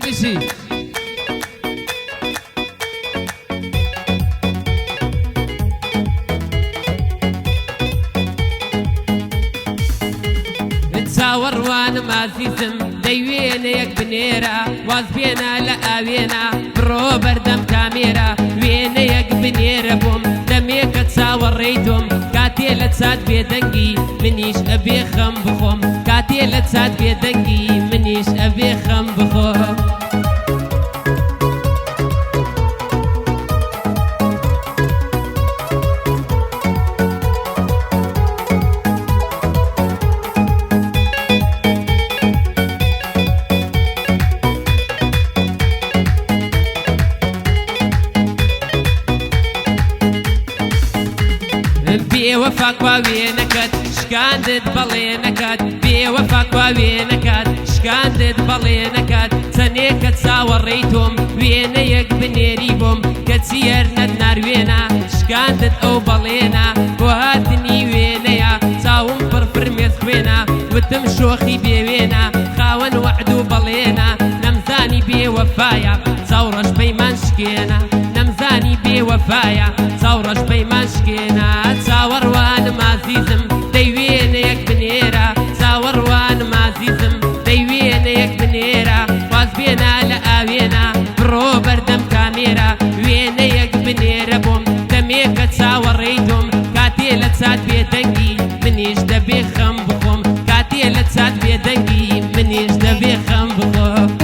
بشي تصاور وانا ما زيزم ديوين يك بنيرة واز بينا لأوينا برو بردم كاميرا وين يك بنيرة بوم دميك تصاور ريتم كاتي لتساد بيدنجي منيش أبي خم بخوم كاتي لتساد بيدنجي منيش أبي خم بخوم بيوفاك ووينكت شكاندد بلينكت بيوفاك ووينكت شكاندد بلينكت سنيكت ساوريتم وينيك بنيريبم كتسيرنا النار وينا شكاندد او بلينا وهاتني وينيا ساوم فرفر ميسكوينا وتمشوخي بيوينا خاون وعدو بلينا نمزاني بيوفايا صورش بيمان شكينا نمزاني بيوفايا صورش بيمان شكينا تصاور وانا ما زيزم ديوين يك بنيرة تصاور وانا ما زيزم ديوين يك بنيرة واز بينا لأوينا برو بردم كاميرا وين يك بنيرة بوم دميك تصاور ريتم كاتي لتساد بيدنجي منيش دبي خم بخوم كاتي لتساد بيدنجي منيش دبي خم بخوم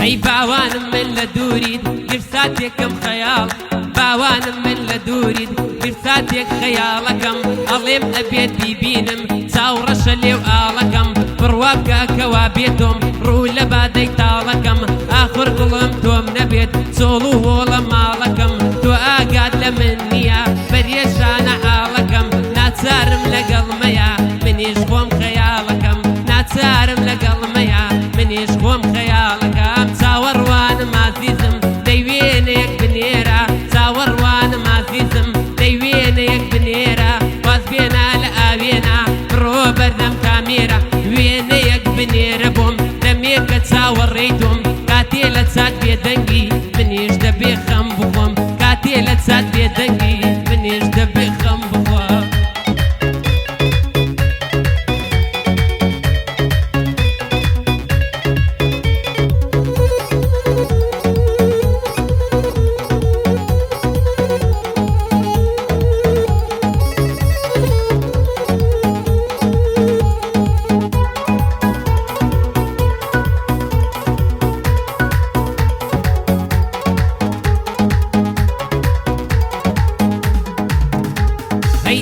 اي باوان من لدوريد قرساتك كم خيال باوان من لدوريد قرساتك خيالكم أليم أبيت بيبينم ساورش اللي وآلكم بروابك كوابيتم رول بادي تالكم آخر قلمتم نبيت سولو ولا مالكم تو آقاد لمنيا بريشان حالكم ناتسارم لقلميا من يشبهم خيالكم ناتسارم لقلميا من يشبهم خيالكم تصاور وانا ما زيزم ديوينك بنيرة تصاور وانا ما زيزم ديوينك بنيرة واز بينا لأوينا برو بردم كاميرا وينيك بنيرة بوم دميك تصاور ريتم كاتي لتساد بيدنجي منيش دبي خم بخوم كاتي لتساد بيدنجي منيش دبي خم بخوم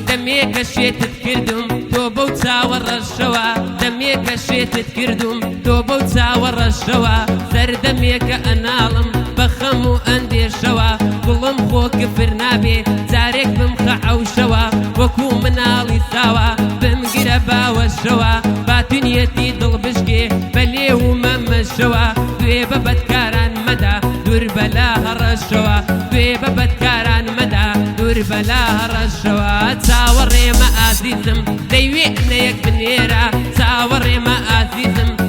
دميك الشيت تكردم توبو تصاور الشوا دميك الشيت تكردم توبو تصاور الشوا سر دميك انالم بخمو اندي الشوا كلهم خوك فرنابي زارك بمخع وشوا وكو منالي سوا بمقربا والشوا باتنيتي ضلبشكي بلي ومم الشوا دويبا بتكاران مدى دور بلاها الرشوا دويبا بتكاران مدى دور بلاها الرشوا تصاوري ما أزيزم ديوينيك بنيرة تصاوري ما أزيزم